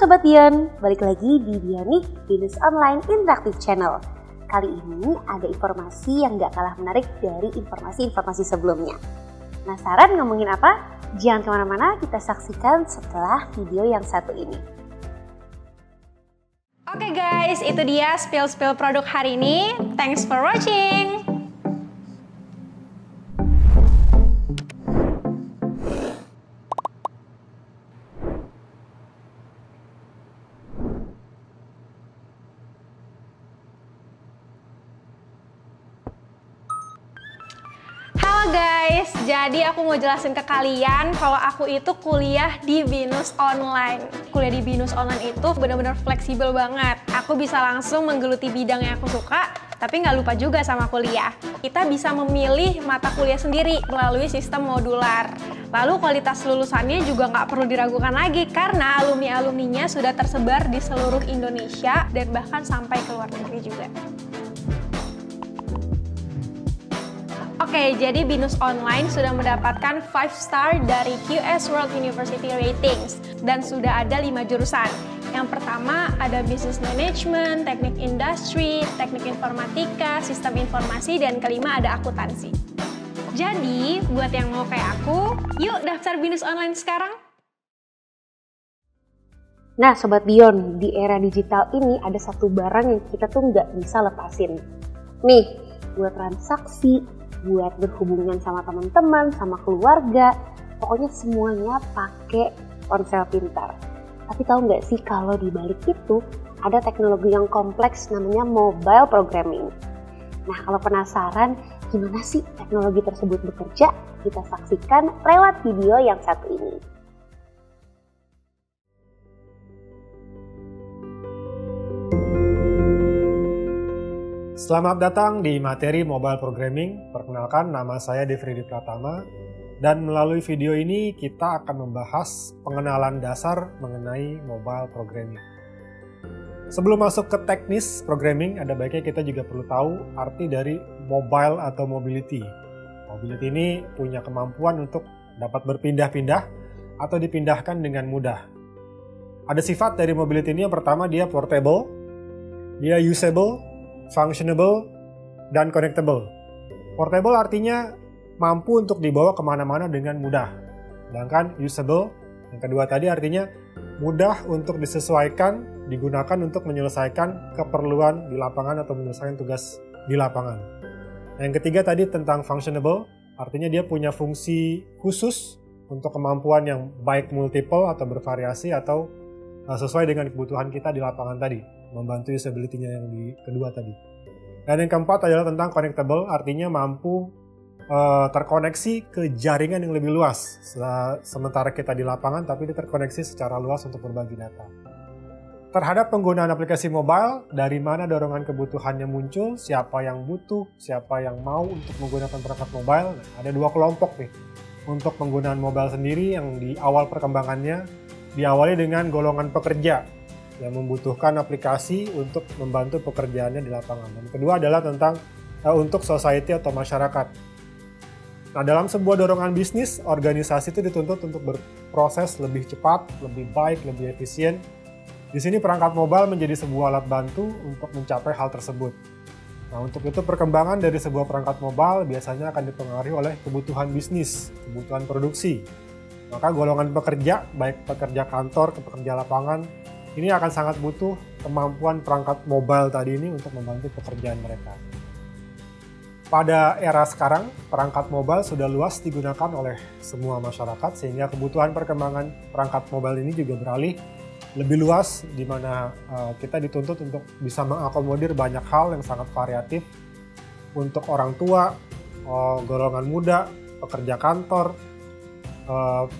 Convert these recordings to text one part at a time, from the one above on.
Sobat Bion, balik lagi di Bionik Binus Online Interaktif Channel. Kali ini ada informasi yang gak kalah menarik dari informasi-informasi sebelumnya. Penasaran ngomongin apa? Jangan kemana-mana, kita saksikan setelah video yang satu ini. Oke guys, itu dia spill produk hari ini. Thanks for watching. Guys, jadi aku mau jelasin ke kalian kalau aku itu kuliah di Binus Online. Kuliah di Binus Online itu benar-benar fleksibel banget. Aku bisa langsung menggeluti bidang yang aku suka, tapi nggak lupa juga sama kuliah. Kita bisa memilih mata kuliah sendiri melalui sistem modular. Lalu kualitas lulusannya juga nggak perlu diragukan lagi karena alumni-alumninya sudah tersebar di seluruh Indonesia dan bahkan sampai ke luar negeri juga. Oke, jadi Binus Online sudah mendapatkan 5-star dari QS World University Ratings dan sudah ada 5 jurusan. Yang pertama ada Business Management, Teknik Industri, Teknik Informatika, Sistem Informasi, dan kelima ada Akuntansi. Jadi, buat yang mau kayak aku, yuk daftar Binus Online sekarang. Nah Sobat Bion, di era digital ini ada satu barang yang kita tuh nggak bisa lepasin. Nih, buat transaksi, buat berhubungan sama teman-teman, sama keluarga, pokoknya semuanya pakai ponsel pintar. Tapi tahu nggak sih kalau di balik itu ada teknologi yang kompleks namanya mobile programming. Nah kalau penasaran gimana sih teknologi tersebut bekerja, kita saksikan lewat video yang satu ini. Selamat datang di materi Mobile Programming. Perkenalkan, nama saya Devridy Pratama, dan melalui video ini kita akan membahas pengenalan dasar mengenai Mobile Programming. Sebelum masuk ke teknis programming, ada baiknya kita juga perlu tahu arti dari mobile atau mobility. Mobility ini punya kemampuan untuk dapat berpindah-pindah atau dipindahkan dengan mudah. Ada sifat dari mobility ini, yang pertama dia portable, dia usable, functionable, dan connectable. Portable artinya mampu untuk dibawa kemana-mana dengan mudah. Sedangkan usable, yang kedua tadi artinya mudah untuk disesuaikan, digunakan untuk menyelesaikan keperluan di lapangan atau menyelesaikan tugas di lapangan. Yang ketiga tadi tentang functionable, artinya dia punya fungsi khusus untuk kemampuan yang baik multiple atau bervariasi atau sesuai dengan kebutuhan kita di lapangan tadi, membantu usability-nya yang di kedua tadi. Dan yang keempat adalah tentang connectable, artinya mampu terkoneksi ke jaringan yang lebih luas. Sementara kita di lapangan, tapi dia terkoneksi secara luas untuk berbagi data. Terhadap penggunaan aplikasi mobile, dari mana dorongan kebutuhannya muncul, siapa yang butuh, siapa yang mau untuk menggunakan perangkat mobile. Nah, ada dua kelompok nih. Untuk penggunaan mobile sendiri yang di awal perkembangannya, diawali dengan golongan pekerja yang membutuhkan aplikasi untuk membantu pekerjaannya di lapangan. Dan kedua adalah tentang untuk society atau masyarakat. Nah, dalam sebuah dorongan bisnis, organisasi itu dituntut untuk berproses lebih cepat, lebih baik, lebih efisien. Di sini perangkat mobile menjadi sebuah alat bantu untuk mencapai hal tersebut. Nah, untuk itu perkembangan dari sebuah perangkat mobile biasanya akan dipengaruhi oleh kebutuhan bisnis, kebutuhan produksi. Maka golongan pekerja, baik pekerja kantor ke pekerja lapangan, ini akan sangat butuh kemampuan perangkat mobile tadi ini untuk membantu pekerjaan mereka. Pada era sekarang, perangkat mobile sudah luas digunakan oleh semua masyarakat, sehingga kebutuhan perkembangan perangkat mobile ini juga beralih lebih luas, di mana kita dituntut untuk bisa mengakomodir banyak hal yang sangat variatif untuk orang tua, golongan muda, pekerja kantor,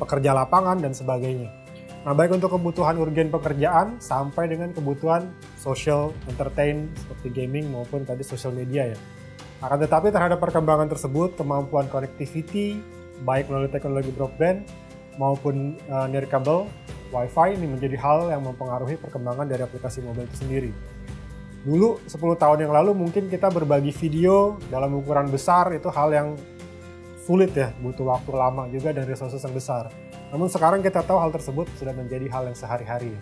pekerja lapangan, dan sebagainya. Nah, baik untuk kebutuhan urgen pekerjaan sampai dengan kebutuhan social entertain seperti gaming maupun tadi social media ya. Akan tetapi terhadap perkembangan tersebut, kemampuan connectivity baik melalui teknologi broadband maupun nirkabel, Wi-Fi ini menjadi hal yang mempengaruhi perkembangan dari aplikasi mobile itu sendiri. Dulu 10 tahun yang lalu mungkin kita berbagi video dalam ukuran besar itu hal yang sulit ya, butuh waktu lama juga dan resources yang besar. Namun sekarang kita tahu hal tersebut sudah menjadi hal yang sehari-hari.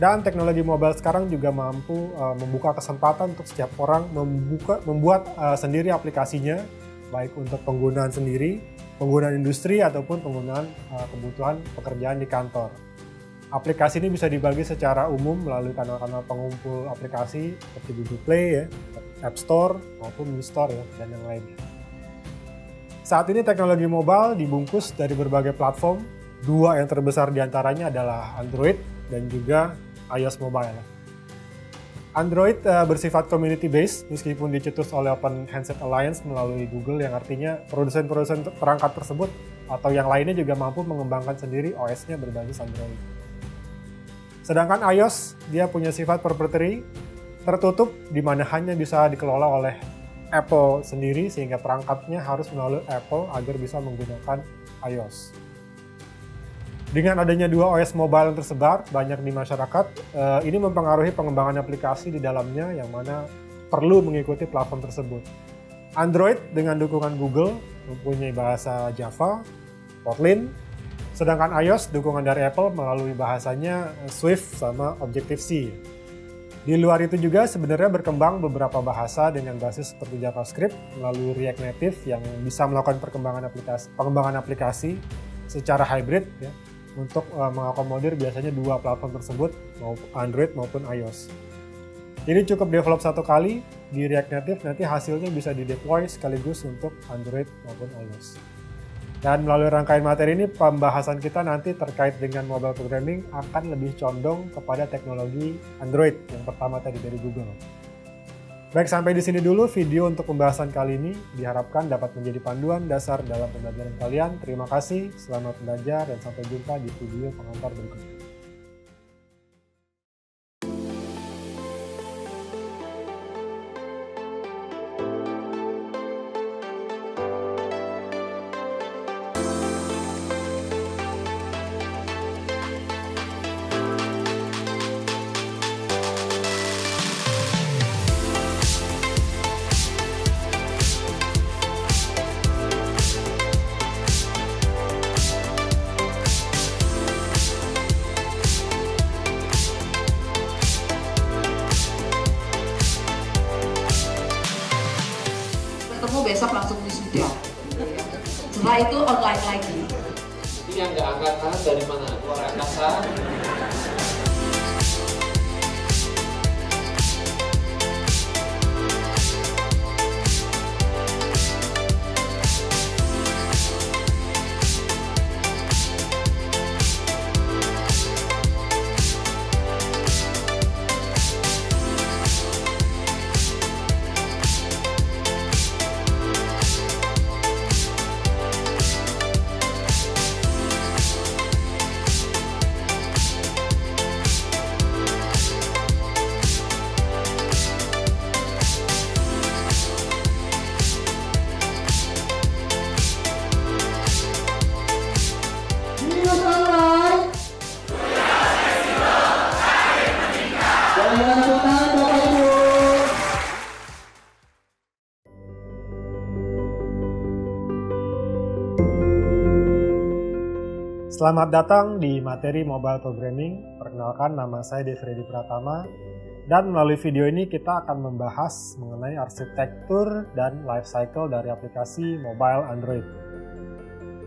Dan teknologi mobile sekarang juga mampu membuka kesempatan untuk setiap orang membuat sendiri aplikasinya, baik untuk penggunaan sendiri, penggunaan industri, ataupun penggunaan kebutuhan pekerjaan di kantor. Aplikasi ini bisa dibagi secara umum melalui kanal-kanal pengumpul aplikasi seperti Google Play, ya, App Store, maupun Mi Store, ya, dan yang lainnya. Saat ini teknologi mobile dibungkus dari berbagai platform. Dua yang terbesar diantaranya adalah Android dan juga iOS Mobile. Android bersifat community based meskipun dicetus oleh Open Handset Alliance melalui Google, yang artinya produsen-produsen perangkat tersebut atau yang lainnya juga mampu mengembangkan sendiri OS-nya berbasis Android. Sedangkan iOS dia punya sifat proprietary, tertutup di mana hanya bisa dikelola oleh Apple sendiri sehingga perangkatnya harus melalui Apple agar bisa menggunakan iOS. Dengan adanya dua OS mobile yang tersebar banyak di masyarakat, ini mempengaruhi pengembangan aplikasi di dalamnya yang mana perlu mengikuti platform tersebut. Android dengan dukungan Google mempunyai bahasa Java, Kotlin, sedangkan iOS dukungan dari Apple melalui bahasanya Swift sama Objective-C. Di luar itu juga sebenarnya berkembang beberapa bahasa dengan basis seperti JavaScript melalui React Native yang bisa melakukan pengembangan aplikasi secara hybrid, ya, untuk mengakomodir biasanya dua platform tersebut, Android maupun iOS. Jadi cukup develop satu kali di React Native, nanti hasilnya bisa dideploy sekaligus untuk Android maupun iOS. Dan melalui rangkaian materi ini, pembahasan kita nanti terkait dengan mobile programming akan lebih condong kepada teknologi Android yang pertama tadi dari Google. Baik, sampai di sini dulu video untuk pembahasan kali ini. Diharapkan dapat menjadi panduan dasar dalam pembelajaran kalian. Terima kasih, selamat belajar, dan sampai jumpa di video pengantar berikutnya. Ketemu besok langsung wisuda. Setelah itu online lagi. Ini yang nggak angkat tangan dari mana? Luar angkasa. Selamat datang di materi Mobile Programming. Perkenalkan, nama saya Defredi Pratama. Dan melalui video ini kita akan membahas mengenai arsitektur dan life cycle dari aplikasi mobile Android.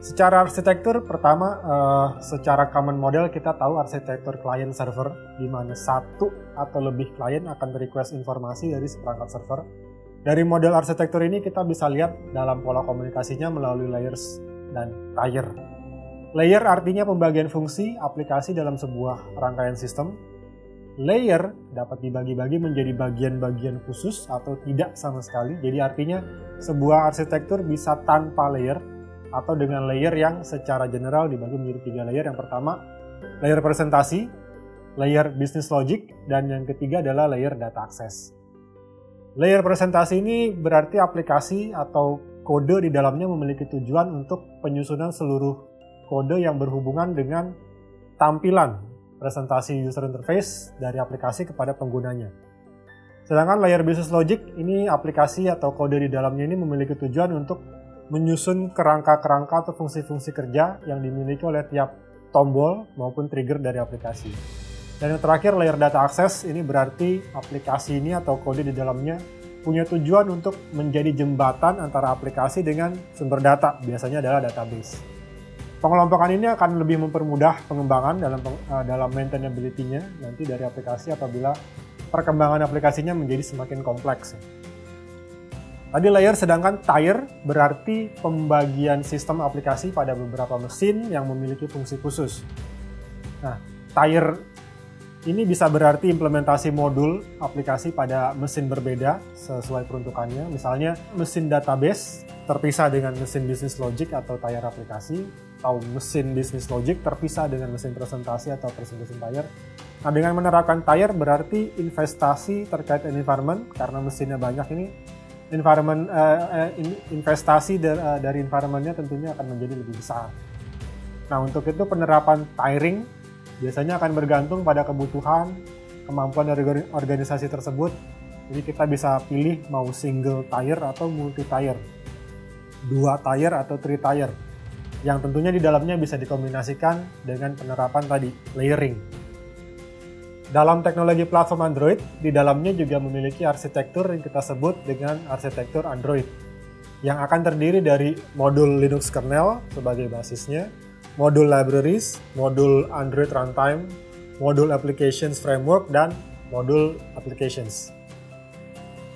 Secara arsitektur, pertama, secara common model kita tahu arsitektur client server, di mana satu atau lebih klien akan request informasi dari seperangkat server. Dari model arsitektur ini kita bisa lihat dalam pola komunikasinya melalui layers dan tier. Layer artinya pembagian fungsi aplikasi dalam sebuah rangkaian sistem. Layer dapat dibagi-bagi menjadi bagian-bagian khusus atau tidak sama sekali. Jadi artinya sebuah arsitektur bisa tanpa layer atau dengan layer yang secara general dibagi menjadi 3 layer. Yang pertama, layer presentasi, layer business logic, dan yang ketiga adalah layer data access. Layer presentasi ini berarti aplikasi atau kode di dalamnya memiliki tujuan untuk penyusunan seluruh kode yang berhubungan dengan tampilan presentasi user interface dari aplikasi kepada penggunanya. Sedangkan layer business logic ini aplikasi atau kode di dalamnya ini memiliki tujuan untuk menyusun kerangka-kerangka atau fungsi-fungsi kerja yang dimiliki oleh tiap tombol maupun trigger dari aplikasi. Dan yang terakhir, layer data access, ini berarti aplikasi ini atau kode di dalamnya punya tujuan untuk menjadi jembatan antara aplikasi dengan sumber data, biasanya adalah database. Pengelompokan ini akan lebih mempermudah pengembangan dalam maintainability-nya nanti dari aplikasi apabila perkembangan aplikasinya menjadi semakin kompleks. Tadi layer, sedangkan tier berarti pembagian sistem aplikasi pada beberapa mesin yang memiliki fungsi khusus. Nah, tier ini bisa berarti implementasi modul aplikasi pada mesin berbeda sesuai peruntukannya. Misalnya mesin database terpisah dengan mesin business logic atau tier aplikasi, atau mesin business logic terpisah dengan mesin presentasi atau presentation tier. Nah, dengan menerapkan tier berarti investasi terkait environment, karena mesinnya banyak ini, investasi dari environment-nya tentunya akan menjadi lebih besar. Nah, untuk itu penerapan tiering biasanya akan bergantung pada kebutuhan, kemampuan dari organisasi tersebut. Jadi kita bisa pilih mau single tier atau multi tier, 2 tier atau 3 tier, yang tentunya di dalamnya bisa dikombinasikan dengan penerapan tadi, layering. Dalam teknologi platform Android, di dalamnya juga memiliki arsitektur yang kita sebut dengan arsitektur Android, yang akan terdiri dari modul Linux kernel sebagai basisnya, modul libraries, modul Android runtime, modul applications framework, dan modul applications.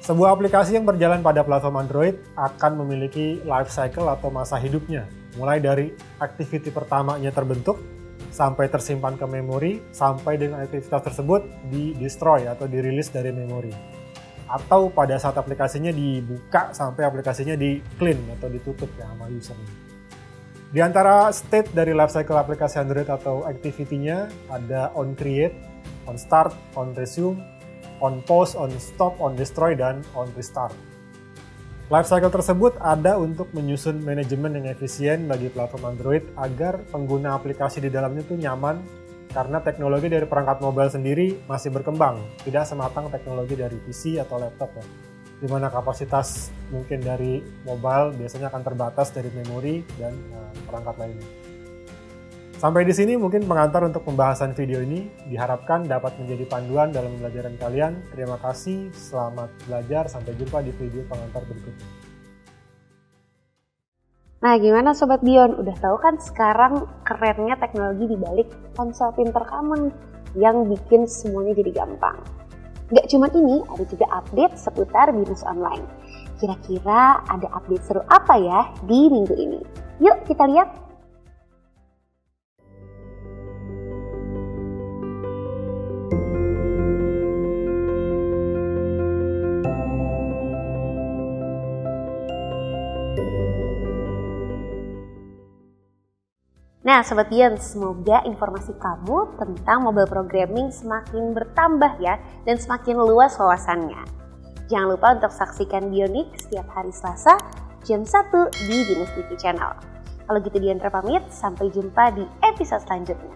Sebuah aplikasi yang berjalan pada platform Android akan memiliki life cycle atau masa hidupnya, mulai dari activity pertamanya terbentuk, sampai tersimpan ke memori, sampai dengan aktivitas tersebut di-destroy atau dirilis dari memori. Atau pada saat aplikasinya dibuka sampai aplikasinya di-clean atau ditutup ya sama usernya. Di antara state dari lifecycle aplikasi Android atau activity-nya ada on create, on start, on resume, on pause, on stop, on destroy, dan on restart. Lifecycle tersebut ada untuk menyusun manajemen yang efisien bagi platform Android agar pengguna aplikasi di dalamnya tuh nyaman, karena teknologi dari perangkat mobile sendiri masih berkembang, tidak sematang teknologi dari PC atau laptop ya, di mana kapasitas mungkin dari mobile biasanya akan terbatas dari memori dan perangkat lainnya. Sampai di sini mungkin pengantar untuk pembahasan video ini, diharapkan dapat menjadi panduan dalam pembelajaran kalian. Terima kasih, selamat belajar, sampai jumpa di video pengantar berikutnya. Nah, gimana Sobat Bion? Udah tahu kan sekarang kerennya teknologi di balik ponsel pinter kamu yang bikin semuanya jadi gampang. Gak cuma ini, ada juga update seputar Binus Online. Kira-kira ada update seru apa ya di minggu ini? Yuk kita lihat! Nah Sobat Bion, semoga informasi kamu tentang mobile programming semakin bertambah ya, dan semakin luas wawasannya. Jangan lupa untuk saksikan Bionik setiap hari Selasa jam 1 di Binus TV Channel. Kalau gitu Diandra pamit, sampai jumpa di episode selanjutnya.